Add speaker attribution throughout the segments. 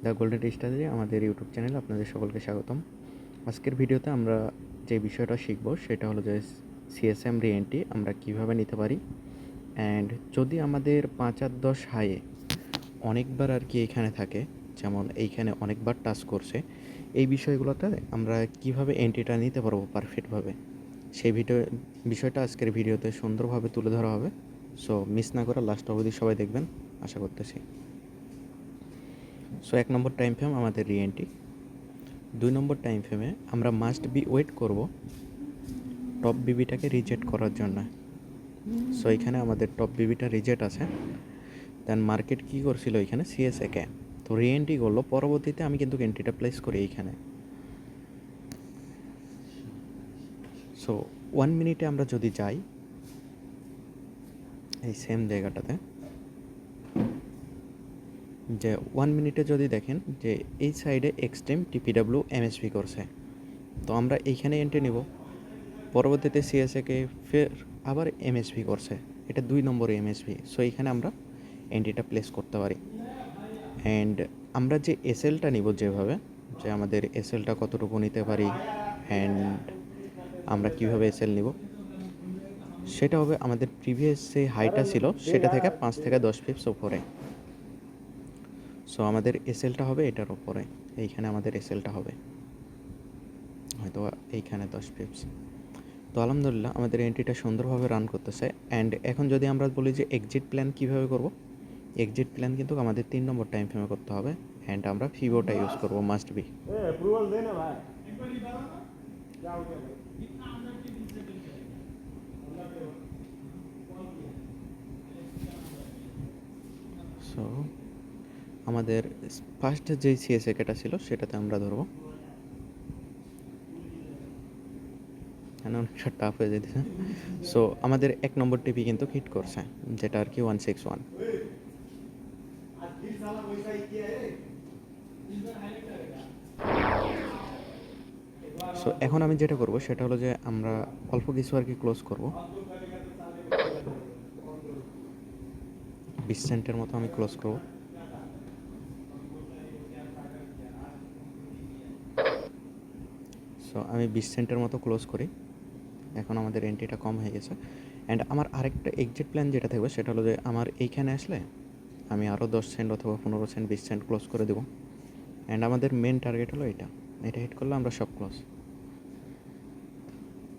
Speaker 1: The golden study আমাদের YouTube চ্যানেলে আপনাদের সকলকে স্বাগতম। আজকের ভিডিওতে আমরা যে বিষয়টা শিখব সেটা হলো যে সিএসএম রিএন্ট্রি আমরা কিভাবে নিতে পারি, অ্যান্ড যদি আমাদের 5 আর 10 হাইয়ে অনেকবার আর কি এখানে থাকে, যেমন এইখানে অনেকবার টাচ করছে, এই বিষয়গুলোতে আমরা কিভাবে এন্ট্রিটা নিতে পারবো পারফেক্টভাবে, সেই বিষয়টা আজকের ভিডিওতে সুন্দরভাবে তুলে ধরা হবে। সো মিস না করে লাস্ট অবধি সবাই দেখবেন আশা করতেছি। সো 1 নম্বর টাইম ফ্রেম আমাদের রিএন্ট্রি। 2 নম্বর টাইম ফ্রেমে আমরা মাস্ট বি ওয়েট করব টপ বিবিটাকে রিজেক্ট করার জন্য। সো এখানে আমাদের টপ বিবিটা রিজেক্ট আছে। দেন মার্কেট কী করছিল এখানে সিএসএকে, তো রিএন্ট্রি করলো। পরবর্তীতে আমি কিন্তু এন্ট্রিটা প্লেস করি এইখানে। সো 1 মিনিটে আমরা যদি যাই এই সেম জায়গাটাতে, যে 1 মিনিটে যদি দেখেন যে এই সাইডে এক্সট্রিম টিপিডাব্লিউ এমএসভি করছে, তো আমরা এইখানে এন্ট্রি নিব। পরবর্তীতে সিএসএকে ফের আবার এমএসভি করছে, এটা 2 নম্বরে এমএসভি। সো এইখানে আমরা এন্ট্রিটা প্লেস করতে পারি। অ্যান্ড আমরা যে এসএলটা নিব, যেভাবে যে আমাদের এসএলটা কতটুকু নিতে পারি অ্যান্ড আমরা কীভাবে এসএল নিব, সেটা হবে আমাদের প্রিভিয়াস যে হাইটা ছিল সেটা থেকে 5 থেকে 10 পিপস উপরে। সো আমাদের এসএলটা হবে এটার ওপরে, এইখানে আমাদের এসএলটা হবে হয়তো এইখানে 10 পিপস। তো আলহামদুলিল্লাহ আমাদের এন্ট্রিটা সুন্দরভাবে রান করতেছে। অ্যান্ড এখন যদি আমরা বলি যে এক্সিট প্ল্যান কীভাবে করব, এক্সিট প্ল্যান কিন্তু আমাদের 3 নম্বর টাইম ফ্রেমে করতে হবে। অ্যান্ড আমরা ফিবোটা ইউজ করব, মাস্ট বি। সো আমাদের ফার্স্ট যেই সিএসএকেটা ছিল সেটাতে আমরা ধরবো, অনেকটা টাফ হয়ে যেতেছে। সো আমাদের 1 নম্বর টিপি কিন্তু হিট করছে, যেটা আর কি 161। সো এখন আমি যেটা করব সেটা হলো যে আমরা অল্প কিছু আর কি ক্লোজ করব, 20 সেন্টের মতো আমি ক্লোজ করব। সো আমি 20 সেন্টের মতো ক্লোজ করি। এখন আমাদের এন্ট্রিটা কম হয়ে গেছে। অ্যান্ড আমার আরেকটা এক্সিট প্ল্যান যেটা থাকবে সেটা হলো যে আমার এইখানে আসলে আমি আরও 10 সেন্ট অথবা 15 সেন্ট 20 সেন্ট ক্লোজ করে দেবো। অ্যান্ড আমাদের মেন টার্গেট হলো এটা হিট করলে আমরা সব ক্লোজ।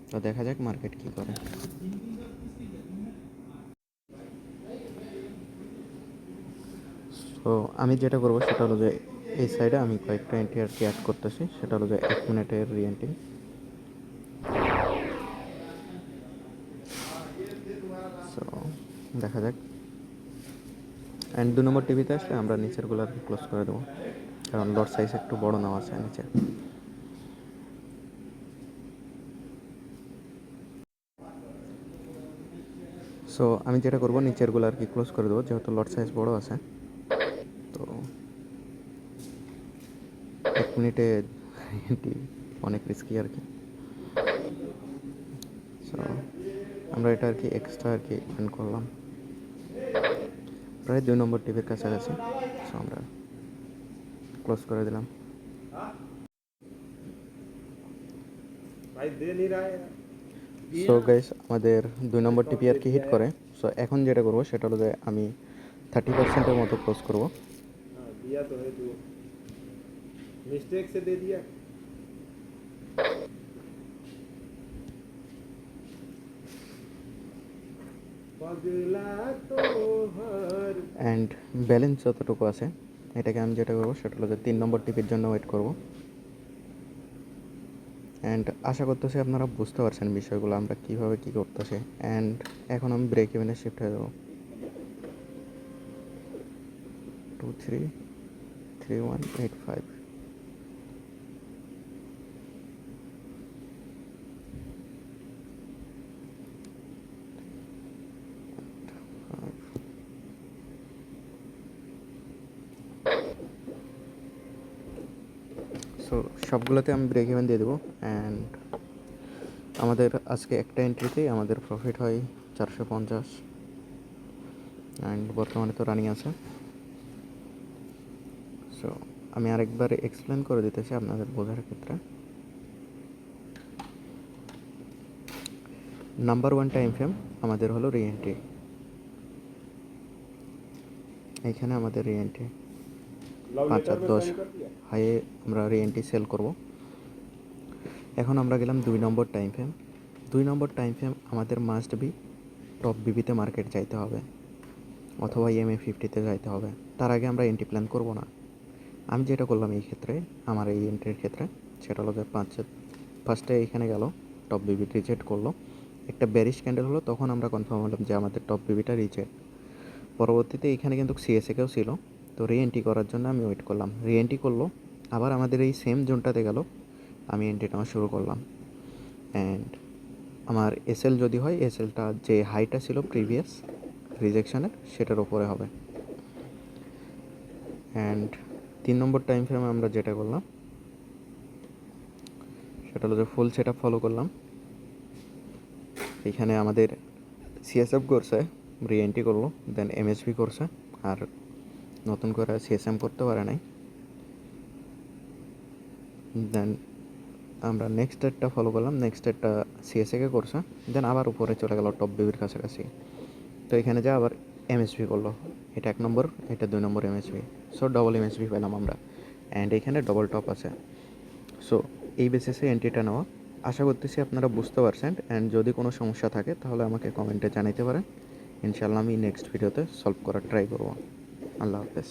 Speaker 1: তো দেখা যাক মার্কেট কী করে। তো আমি যেটা করবো সেটা হলো যে এই সাইডে আমি কয়েকটা এন্ট্রি আর কি অ্যাড করতেছি, সেটা হলো যে 1 মিনিটের রিএন্ট্রি। সো দেখা যাক। অ্যান্ড 2 নম্বর টিভিতে আসলে আমরা নিচেরগুলো আর কি ক্লোজ করে দেবো, কারণ লট সাইজ একটু বড় নেওয়া আছে নিচে। সো আমি যেটা করবো নিচেরগুলো আর কি ক্লোজ করে দেবো, যেহেতু লট সাইজ বড় আছে। তো 1 মিনিটে অনেক রিস্কি আর কি। সো আমরা এটা আর কি এক্সট্রা আর কি এন্ড করলাম প্রায় 2 নম্বর টিভির কাছাকাছি। সো আমরা ক্লোজ করে দিলাম। সো গাইস আমাদের 2 নম্বর টিপি আর কি হিট করে। সো এখন যেটা করবো সেটা হলো যে আমি 30%-এর মতো ক্লোজ করবো। অ্যান্ড ব্যালেন্স যতটুকু আছে এটাকে আমি যেটা করবো সেটা হলো যে 3 নম্বর টিপির জন্য ওয়েট করবো। অ্যান্ড আশা করতেছি আপনারা বুঝতে পারছেন বিষয়গুলো আমরা কীভাবে কী করতেছি। অ্যান্ড এখন আমি ব্রেক ইভেনে শিফট হয়ে যাবো। 233185। সো সবগুলোতে আমি ব্রেক ইভেন দিয়ে দেবো। অ্যান্ড আমাদের আজকে একটা এন্ট্রিতেই আমাদের প্রফিট হয় 450। অ্যান্ড বর্তমানে তো রানিং আছে। সো আমি আরেকবার এক্সপ্লেন করে দিতেছি আপনাদের বোঝার ক্ষেত্রে। নাম্বার 1 টাইম ফ্রেম আমাদের হলো রিএন্ট্রি। এইখানে আমাদের রিএন্ট্রি 5 আর 10 হাইয়ে আমরা রিএন্ট্রি সেল করব। এখন আমরা গেলাম 2 নম্বর টাইম ফ্রেম। 2 নম্বর টাইম ফ্রেম আমাদের মাস্ট বি টপ বিবিতে মার্কেট যাইতে হবে অথবা EMA50-তে যাইতে হবে। তার আগে আমরা এন্ট্রি প্ল্যান করব না। আমি যেটা করলাম এই ক্ষেত্রে, আমার এই এন্ট্রির ক্ষেত্রে, সেটা হলো যে ফার্স্টে এইখানে গেল, টপ বিবি রিজেক্ট করলো, একটা বেরিশ ক্যান্ডেল হলো, তখন আমরা কনফার্ম হলাম যে আমাদের টপ বিবিটা রিজেক্ট। পরবর্তীতে এইখানে কিন্তু সিএসএকেও ছিল, তো রিএন্ট্রি করার জন্য আমি ওয়েট করলাম। রিএন্ট্রি করলো, আবার আমাদের এই সেম জোনটাতে গেল, আমি এন্ট্রি নেওয়া শুরু করলাম। অ্যান্ড আমার এসএল যদি হয়, এসএলটা যে হাইটা ছিল প্রিভিয়াস রিজেকশনের সেটার ওপরে হবে। অ্যান্ড 3 নম্বর টাইম ফ্রেমে আমরা যেটা করলাম সেটা হলো যে ফুল সেট আপ ফলো করলাম। এইখানে আমাদের সিএসএফ করছে, রিএন্ট্রি করলো, দেন এমএসভি করছে, আর নতুন করে সিএসএম করতে পারে নাই। দেন আমরা নেক্সট ডেটটা ফলো করলাম, নেক্সট ডেটটা সিএসএকে করছে, দেন আবার উপরে চলে গেল টপ বিবির কাছাকাছি। তো এখানে যা আবার এমএসভি করলো, এটা 1 নম্বর, এটা 2 নম্বর এমএসভি। সো ডবল এমএসভি পেলাম আমরা, অ্যান্ড এখানে ডবল টপ আছে। সো এই বেসিসে এন্ট্রিটা নেওয়া। আশা করতেছি আপনারা বুঝতে পারছেন, অ্যান্ড যদি কোনো সমস্যা থাকে তাহলে আমাকে কমেন্টে জানাইতে পারেন। ইনশাআল্লাহ আমি নেক্সট ভিডিওতে সলভ করার ট্রাই করব। আল্লাহ হাফেজ।